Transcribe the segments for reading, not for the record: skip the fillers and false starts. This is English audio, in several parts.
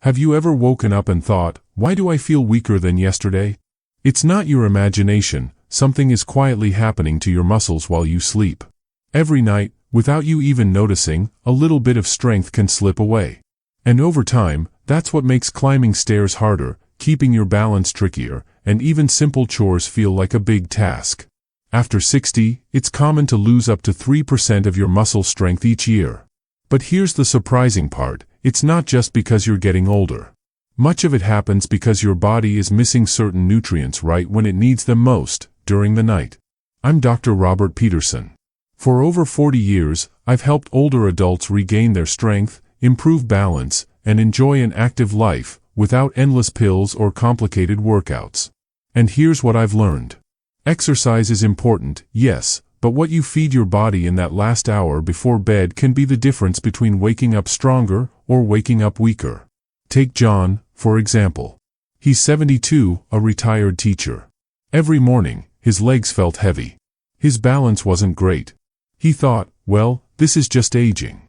Have you ever woken up and thought, why do I feel weaker than yesterday? It's not your imagination, something is quietly happening to your muscles while you sleep. Every night, without you even noticing, a little bit of strength can slip away. And over time, that's what makes climbing stairs harder, keeping your balance trickier, and even simple chores feel like a big task. After 60, it's common to lose up to 3% of your muscle strength each year. But here's the surprising part, it's not just because you're getting older. Much of it happens because your body is missing certain nutrients right when it needs them most, during the night. I'm Dr. Robert Peterson. For over 40 years, I've helped older adults regain their strength, improve balance, and enjoy an active life, without endless pills or complicated workouts. And here's what I've learned. Exercise is important, yes, but what you feed your body in that last hour before bed can be the difference between waking up stronger or waking up weaker. Take John, for example. He's 72, a retired teacher. Every morning, his legs felt heavy. His balance wasn't great. He thought, well, this is just aging.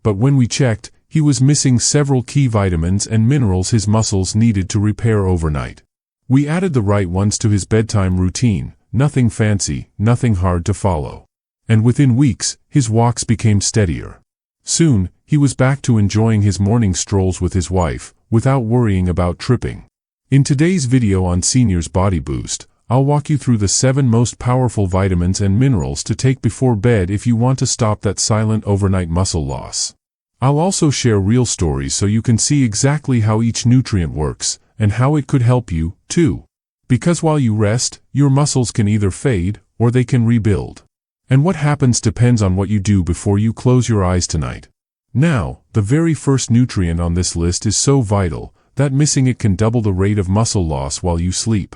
But when we checked, he was missing several key vitamins and minerals his muscles needed to repair overnight. We added the right ones to his bedtime routine, nothing fancy, nothing hard to follow. And within weeks, his walks became steadier. Soon, he was back to enjoying his morning strolls with his wife, without worrying about tripping. In today's video on Seniors Body Boost, I'll walk you through the 7 most powerful vitamins and minerals to take before bed if you want to stop that silent overnight muscle loss. I'll also share real stories so you can see exactly how each nutrient works, and how it could help you, too. Because while you rest, your muscles can either fade, or they can rebuild. And what happens depends on what you do before you close your eyes tonight. Now, the very first nutrient on this list is so vital, that missing it can double the rate of muscle loss while you sleep.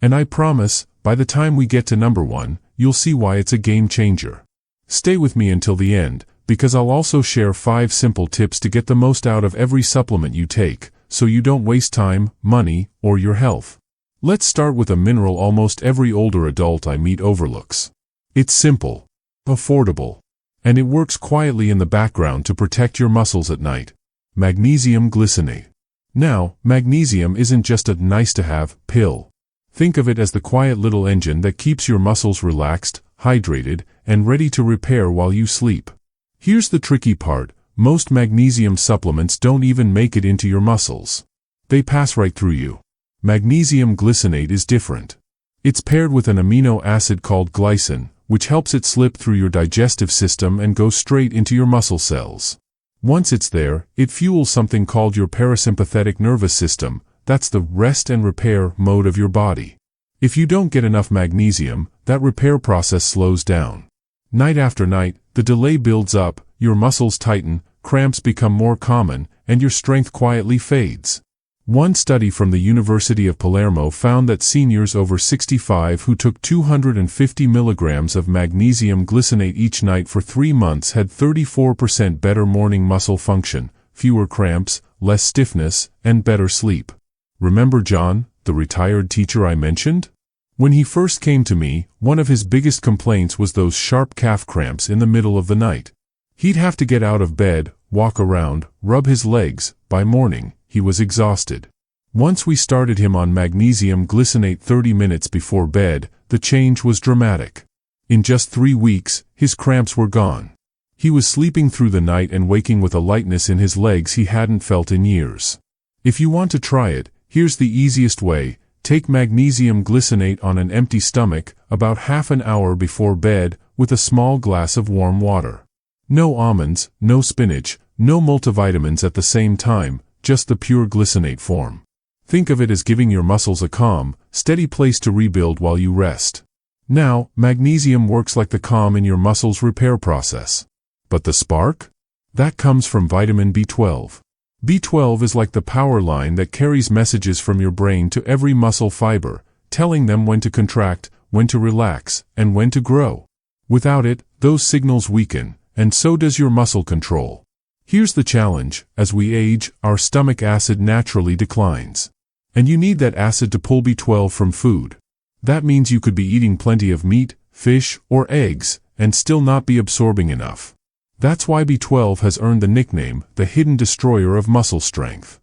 And I promise, by the time we get to number 1, you'll see why it's a game changer. Stay with me until the end, because I'll also share 5 simple tips to get the most out of every supplement you take, so you don't waste time, money, or your health. Let's start with a mineral almost every older adult I meet overlooks. It's simple, affordable, and it works quietly in the background to protect your muscles at night. Magnesium glycinate. Now, magnesium isn't just a nice-to-have pill. Think of it as the quiet little engine that keeps your muscles relaxed, hydrated, and ready to repair while you sleep. Here's the tricky part, most magnesium supplements don't even make it into your muscles. They pass right through you. Magnesium glycinate is different. It's paired with an amino acid called glycine, which helps it slip through your digestive system and go straight into your muscle cells. Once it's there, it fuels something called your parasympathetic nervous system, that's the rest and repair mode of your body. If you don't get enough magnesium, that repair process slows down. Night after night, the delay builds up, your muscles tighten, cramps become more common, and your strength quietly fades. One study from the University of Palermo found that seniors over 65 who took 250 milligrams of magnesium glycinate each night for 3 months had 34% better morning muscle function, fewer cramps, less stiffness, and better sleep. Remember John, the retired teacher I mentioned? When he first came to me, one of his biggest complaints was those sharp calf cramps in the middle of the night. He'd have to get out of bed, walk around, rub his legs. By morning, he was exhausted. Once we started him on magnesium glycinate 30 minutes before bed, the change was dramatic. In just 3 weeks, his cramps were gone. He was sleeping through the night and waking with a lightness in his legs he hadn't felt in years. If you want to try it, here's the easiest way. Take magnesium glycinate on an empty stomach, about half an hour before bed, with a small glass of warm water. No almonds, no spinach, no multivitamins at the same time, just the pure glycinate form. Think of it as giving your muscles a calm, steady place to rebuild while you rest. Now, magnesium works like the calm in your muscles' repair process. But the spark? That comes from vitamin B12. B12 is like the power line that carries messages from your brain to every muscle fiber, telling them when to contract, when to relax, and when to grow. Without it, those signals weaken, and so does your muscle control. Here's the challenge, as we age, our stomach acid naturally declines. And you need that acid to pull B12 from food. That means you could be eating plenty of meat, fish, or eggs, and still not be absorbing enough. That's why B12 has earned the nickname, the hidden destroyer of muscle strength.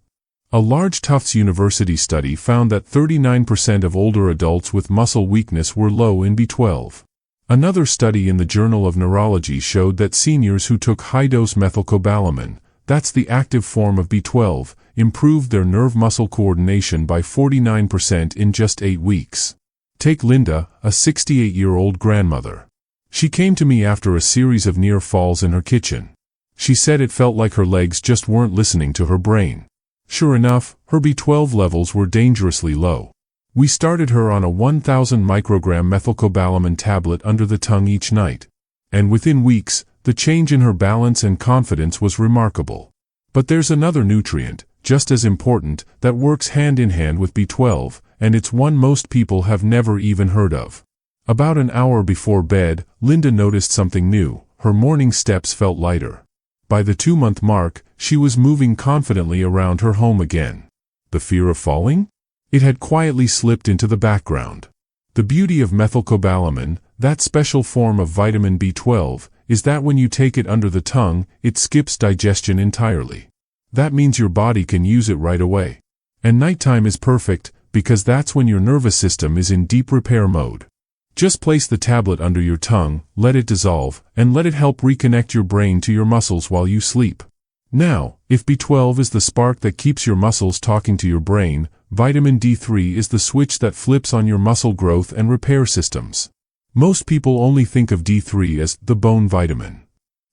A large Tufts University study found that 39% of older adults with muscle weakness were low in B12. Another study in the Journal of Neurology showed that seniors who took high-dose methylcobalamin, that's the active form of B12, improved their nerve-muscle coordination by 49% in just 8 weeks. Take Linda, a 68-year-old grandmother. She came to me after a series of near falls in her kitchen. She said it felt like her legs just weren't listening to her brain. Sure enough, her B12 levels were dangerously low. We started her on a 1,000 microgram methylcobalamin tablet under the tongue each night. And within weeks, the change in her balance and confidence was remarkable. But there's another nutrient, just as important, that works hand in hand with B12, and it's one most people have never even heard of. About an hour before bed, Linda noticed something new. Her morning steps felt lighter. By the 2-month mark, she was moving confidently around her home again. The fear of falling? It had quietly slipped into the background. The beauty of methylcobalamin, that special form of vitamin B12, is that when you take it under the tongue, it skips digestion entirely. That means your body can use it right away. And nighttime is perfect, because that's when your nervous system is in deep repair mode. Just place the tablet under your tongue, let it dissolve, and let it help reconnect your brain to your muscles while you sleep. Now, if B12 is the spark that keeps your muscles talking to your brain, vitamin D3 is the switch that flips on your muscle growth and repair systems. Most people only think of D3 as the bone vitamin.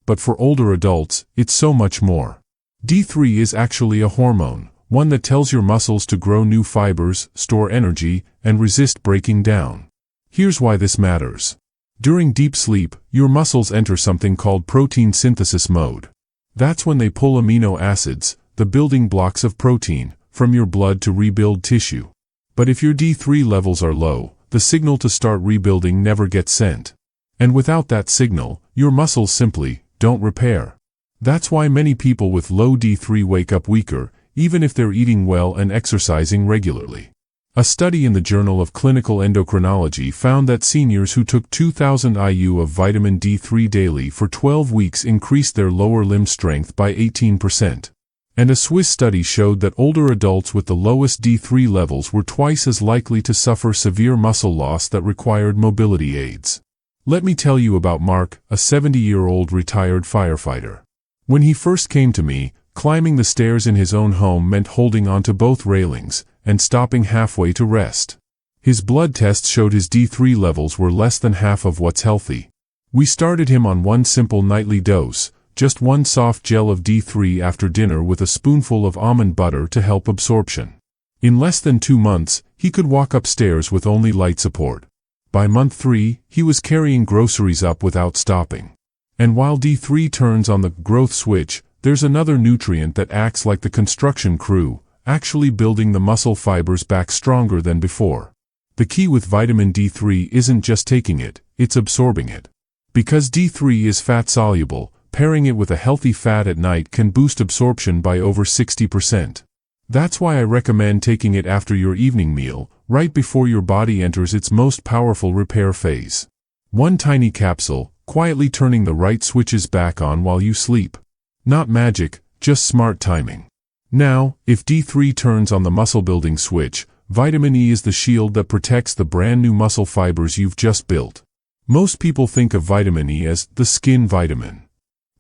But for older adults, it's so much more. D3 is actually a hormone, one that tells your muscles to grow new fibers, store energy, and resist breaking down. Here's why this matters. During deep sleep, your muscles enter something called protein synthesis mode. That's when they pull amino acids, the building blocks of protein, from your blood to rebuild tissue. But if your D3 levels are low, the signal to start rebuilding never gets sent. And without that signal, your muscles simply don't repair. That's why many people with low D3 wake up weaker, even if they're eating well and exercising regularly. A study in the Journal of Clinical Endocrinology found that seniors who took 2,000 IU of vitamin D3 daily for 12 weeks increased their lower limb strength by 18%. And a Swiss study showed that older adults with the lowest D3 levels were twice as likely to suffer severe muscle loss that required mobility aids. Let me tell you about Mark, a 70-year-old retired firefighter. When he first came to me, climbing the stairs in his own home meant holding onto both railings and stopping halfway to rest. His blood tests showed his D3 levels were less than half of what's healthy. We started him on one simple nightly dose, just one soft gel of D3 after dinner with a spoonful of almond butter to help absorption. In less than 2 months, he could walk upstairs with only light support. By month 3, he was carrying groceries up without stopping. And while D3 turns on the growth switch, there's another nutrient that acts like the construction crew, actually building the muscle fibers back stronger than before. The key with vitamin D3 isn't just taking it, it's absorbing it. Because D3 is fat-soluble, pairing it with a healthy fat at night can boost absorption by over 60%. That's why I recommend taking it after your evening meal, right before your body enters its most powerful repair phase. One tiny capsule, quietly turning the right switches back on while you sleep. Not magic, just smart timing. Now, if D3 turns on the muscle-building switch, vitamin E is the shield that protects the brand new muscle fibers you've just built. Most people think of vitamin E as the skin vitamin.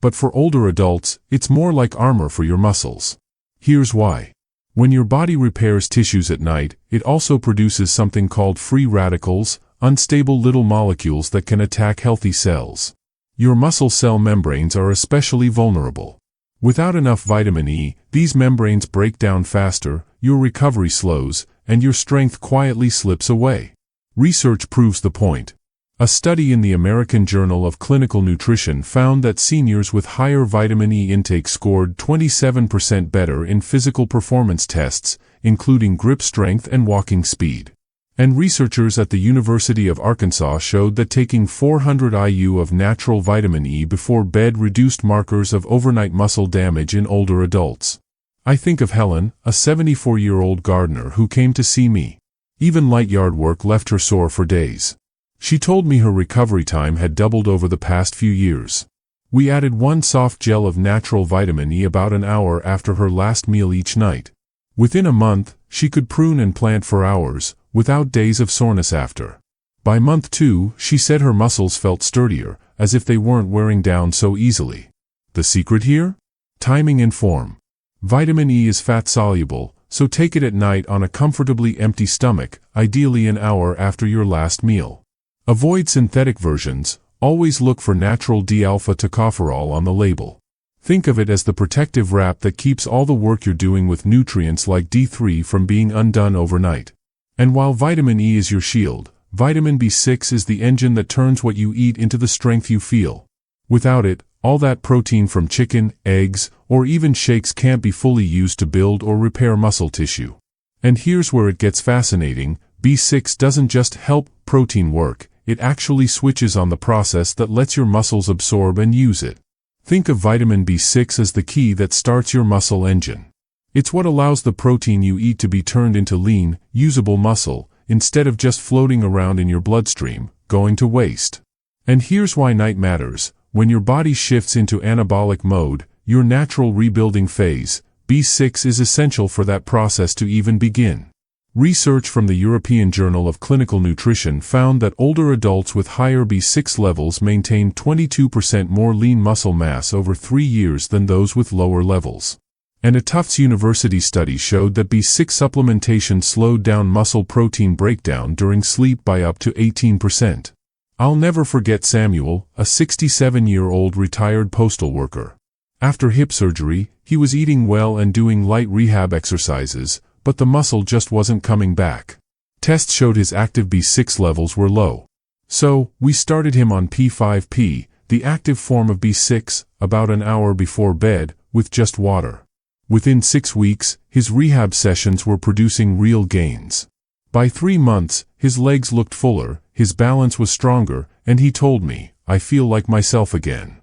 But for older adults, it's more like armor for your muscles. Here's why. When your body repairs tissues at night, it also produces something called free radicals, unstable little molecules that can attack healthy cells. Your muscle cell membranes are especially vulnerable. Without enough vitamin E, these membranes break down faster, your recovery slows, and your strength quietly slips away. Research proves the point. A study in the American Journal of Clinical Nutrition found that seniors with higher vitamin E intake scored 27% better in physical performance tests, including grip strength and walking speed. And researchers at the University of Arkansas showed that taking 400 IU of natural vitamin E before bed reduced markers of overnight muscle damage in older adults. I think of Helen, a 74-year-old gardener who came to see me. Even light yard work left her sore for days. She told me her recovery time had doubled over the past few years. We added one soft gel of natural vitamin E about an hour after her last meal each night. Within a month, she could prune and plant for hours, without days of soreness after. By month 2, she said her muscles felt sturdier, as if they weren't wearing down so easily. The secret here? Timing and form. Vitamin E is fat-soluble, so take it at night on a comfortably empty stomach, ideally an hour after your last meal. Avoid synthetic versions, always look for natural D-alpha tocopherol on the label. Think of it as the protective wrap that keeps all the work you're doing with nutrients like D3 from being undone overnight. And while vitamin E is your shield, vitamin B6 is the engine that turns what you eat into the strength you feel. Without it, all that protein from chicken, eggs, or even shakes can't be fully used to build or repair muscle tissue. And here's where it gets fascinating: B6 doesn't just help protein work, it actually switches on the process that lets your muscles absorb and use it. Think of vitamin B6 as the key that starts your muscle engine. It's what allows the protein you eat to be turned into lean, usable muscle, instead of just floating around in your bloodstream, going to waste. And here's why night matters. When your body shifts into anabolic mode, your natural rebuilding phase, B6 is essential for that process to even begin. Research from the European Journal of Clinical Nutrition found that older adults with higher B6 levels maintained 22% more lean muscle mass over 3 years than those with lower levels. And a Tufts University study showed that B6 supplementation slowed down muscle protein breakdown during sleep by up to 18%. I'll never forget Samuel, a 67-year-old retired postal worker. After hip surgery, he was eating well and doing light rehab exercises, but the muscle just wasn't coming back. Tests showed his active B6 levels were low. So, we started him on P5P, the active form of B6, about an hour before bed, with just water. Within 6 weeks, his rehab sessions were producing real gains. By 3 months, his legs looked fuller, his balance was stronger, and he told me, "I feel like myself again."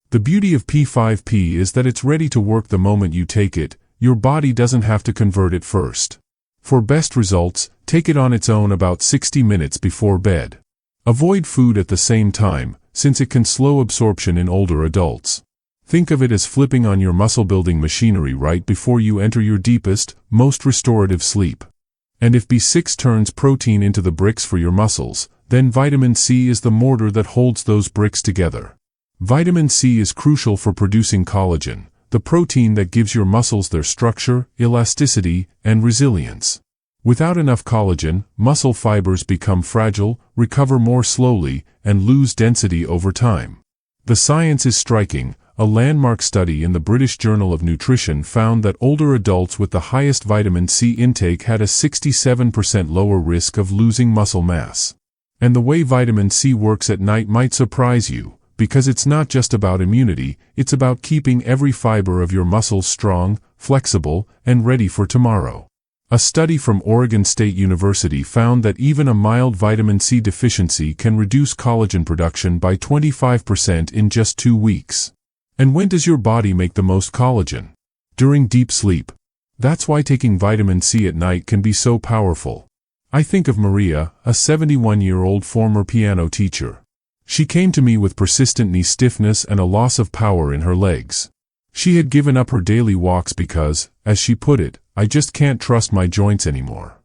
The beauty of P5P is that it's ready to work the moment you take it. Your body doesn't have to convert it first. For best results, take it on its own about 60 minutes before bed. Avoid food at the same time, since it can slow absorption in older adults. Think of it as flipping on your muscle-building machinery right before you enter your deepest, most restorative sleep. And if B6 turns protein into the bricks for your muscles, then vitamin C is the mortar that holds those bricks together. Vitamin C is crucial for producing collagen, the protein that gives your muscles their structure, elasticity, and resilience. Without enough collagen, muscle fibers become fragile, recover more slowly, and lose density over time. The science is striking. A landmark study in the British Journal of Nutrition found that older adults with the highest vitamin C intake had a 67% lower risk of losing muscle mass. And the way vitamin C works at night might surprise you, because it's not just about immunity, it's about keeping every fiber of your muscles strong, flexible, and ready for tomorrow. A study from Oregon State University found that even a mild vitamin C deficiency can reduce collagen production by 25% in just 2 weeks. And when does your body make the most collagen? During deep sleep. That's why taking vitamin C at night can be so powerful. I think of Maria, a 71-year-old former piano teacher. She came to me with persistent knee stiffness and a loss of power in her legs. She had given up her daily walks because, as she put it, "I just can't trust my joints anymore."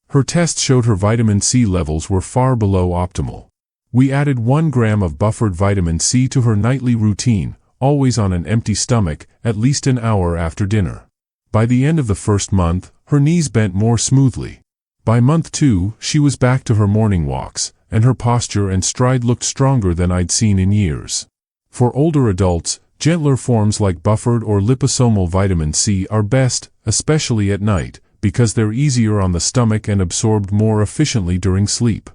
Her tests showed her vitamin C levels were far below optimal. We added 1 gram of buffered vitamin C to her nightly routine, always on an empty stomach, at least an hour after dinner. By the end of the first month, her knees bent more smoothly. By month 2, she was back to her morning walks, and her posture and stride looked stronger than I'd seen in years. For older adults, gentler forms like buffered or liposomal vitamin C are best, especially at night, because they're easier on the stomach and absorbed more efficiently during sleep.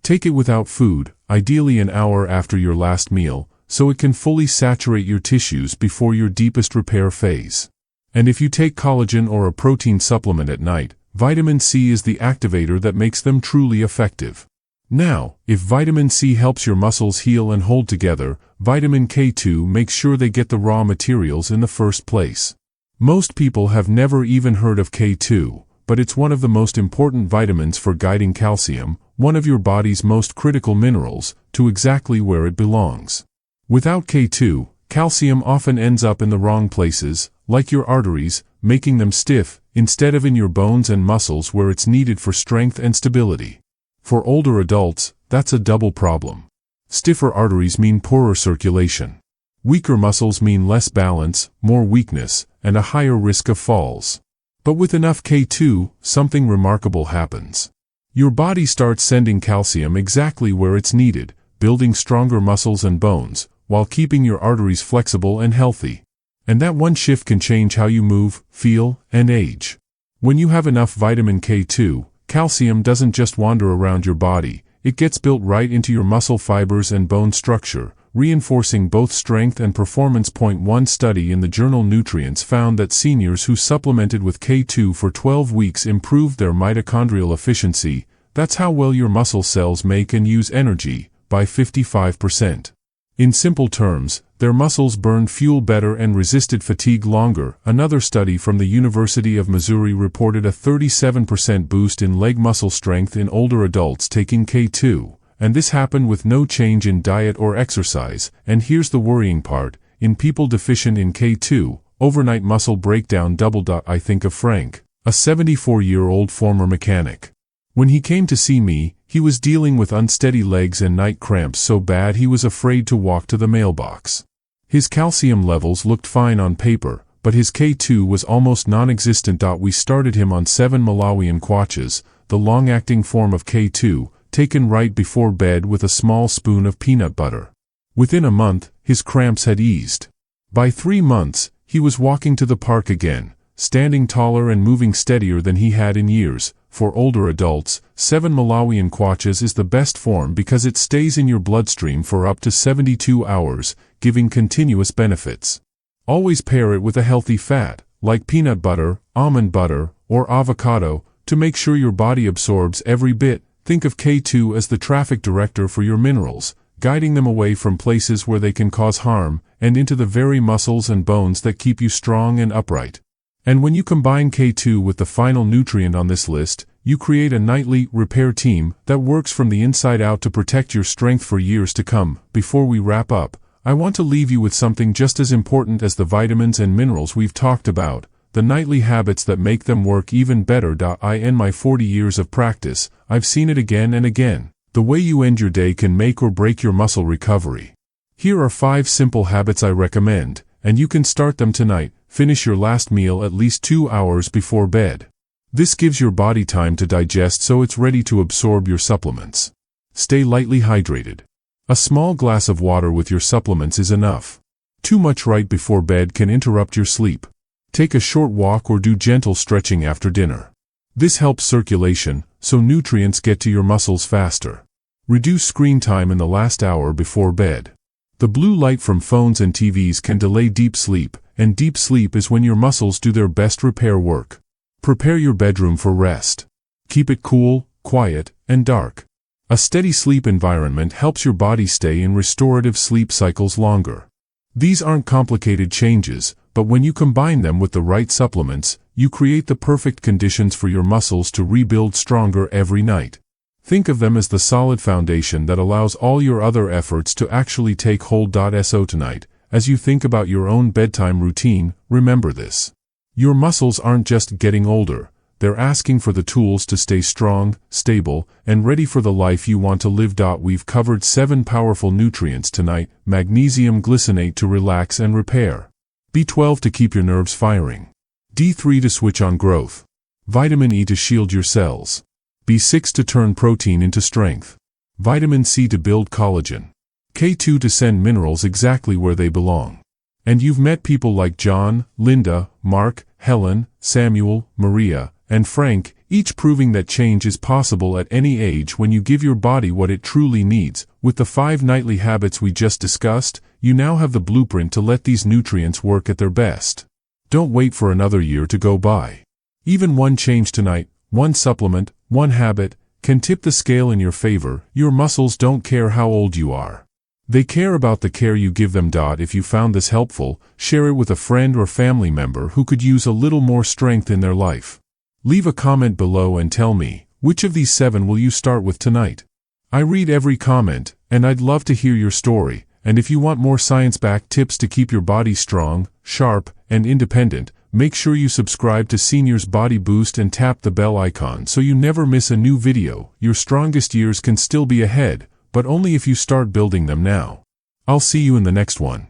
Take it without food, ideally an hour after your last meal, so it can fully saturate your tissues before your deepest repair phase. And if you take collagen or a protein supplement at night, vitamin C is the activator that makes them truly effective. Now, if vitamin C helps your muscles heal and hold together, vitamin K2 makes sure they get the raw materials in the first place. Most people have never even heard of K2, but it's one of the most important vitamins for guiding calcium, one of your body's most critical minerals, to exactly where it belongs. Without K2, calcium often ends up in the wrong places, like your arteries, making them stiff, instead of in your bones and muscles where it's needed for strength and stability. For older adults, that's a double problem. Stiffer arteries mean poorer circulation. Weaker muscles mean less balance, more weakness, and a higher risk of falls. But with enough K2, something remarkable happens. Your body starts sending calcium exactly where it's needed, building stronger muscles and bones, while keeping your arteries flexible and healthy. And that one shift can change how you move, feel, and age. When you have enough vitamin K2, calcium doesn't just wander around your body, it gets built right into your muscle fibers and bone structure, reinforcing both strength and performance. One study in the journal Nutrients found that seniors who supplemented with K2 for 12 weeks improved their mitochondrial efficiency, that's how well your muscle cells make and use energy, by 55%. In simple terms, their muscles burned fuel better and resisted fatigue longer. Another study from the University of Missouri reported a 37% boost in leg muscle strength in older adults taking K2, and this happened with no change in diet or exercise. And here's the worrying part, in people deficient in K2, overnight muscle breakdown doubled. I think of Frank, a 74-year-old former mechanic. When he came to see me, he was dealing with unsteady legs and night cramps so bad he was afraid to walk to the mailbox. His calcium levels looked fine on paper, but his K2 was almost non-existent. We started him on 7 Malawian kwaches, the long-acting form of K2, taken right before bed with a small spoon of peanut butter. Within a month, his cramps had eased. By 3 months, he was walking to the park again, standing taller and moving steadier than he had in years. For older adults, 7 Malawian kwaches is the best form because it stays in your bloodstream for up to 72 hours, giving continuous benefits. Always pair it with a healthy fat, like peanut butter, almond butter, or avocado, to make sure your body absorbs every bit. Think of K2 as the traffic director for your minerals, guiding them away from places where they can cause harm, and into the very muscles and bones that keep you strong and upright. And when you combine K2 with the final nutrient on this list, you create a nightly repair team that works from the inside out to protect your strength for years to come. Before we wrap up, I want to leave you with something just as important as the vitamins and minerals we've talked about, the nightly habits that make them work even better. In my 40 years of practice, I've seen it again and again. The way you end your day can make or break your muscle recovery. Here are 5 simple habits I recommend, and you can start them tonight. Finish your last meal at least 2 hours before bed. This gives your body time to digest so it's ready to absorb your supplements. Stay lightly hydrated. A small glass of water with your supplements is enough. Too much right before bed can interrupt your sleep. Take a short walk or do gentle stretching after dinner. This helps circulation, so nutrients get to your muscles faster. Reduce screen time in the last hour before bed. The blue light from phones and TVs can delay deep sleep, and deep sleep is when your muscles do their best repair work. Prepare your bedroom for rest. Keep it cool, quiet, and dark. A steady sleep environment helps your body stay in restorative sleep cycles longer. These aren't complicated changes, but when you combine them with the right supplements, you create the perfect conditions for your muscles to rebuild stronger every night. Think of them as the solid foundation that allows all your other efforts to actually take hold. So tonight, as you think about your own bedtime routine, remember this. Your muscles aren't just getting older, they're asking for the tools to stay strong, stable, and ready for the life you want to live. We've covered 7 powerful nutrients tonight: magnesium glycinate to relax and repair, B12 to keep your nerves firing, D3 to switch on growth, vitamin E to shield your cells, B6 to turn protein into strength, vitamin C to build collagen, K2 to send minerals exactly where they belong. And you've met people like John, Linda, Mark, Helen, Samuel, Maria, and Frank, each proving that change is possible at any age when you give your body what it truly needs. With the 5 nightly habits we just discussed, you now have the blueprint to let these nutrients work at their best. Don't wait for another year to go by. Even one change tonight, one supplement, one habit, can tip the scale in your favor. Your muscles don't care how old you are. They care about the care you give them. If you found this helpful, share it with a friend or family member who could use a little more strength in their life. Leave a comment below and tell me, which of these 7 will you start with tonight? I read every comment, and I'd love to hear your story. And if you want more science-backed tips to keep your body strong, sharp, and independent, Make sure you subscribe to Senior's Body Boost and tap the bell icon so you never miss a new video. Your strongest years can still be ahead, but only if you start building them now. I'll see you in the next one.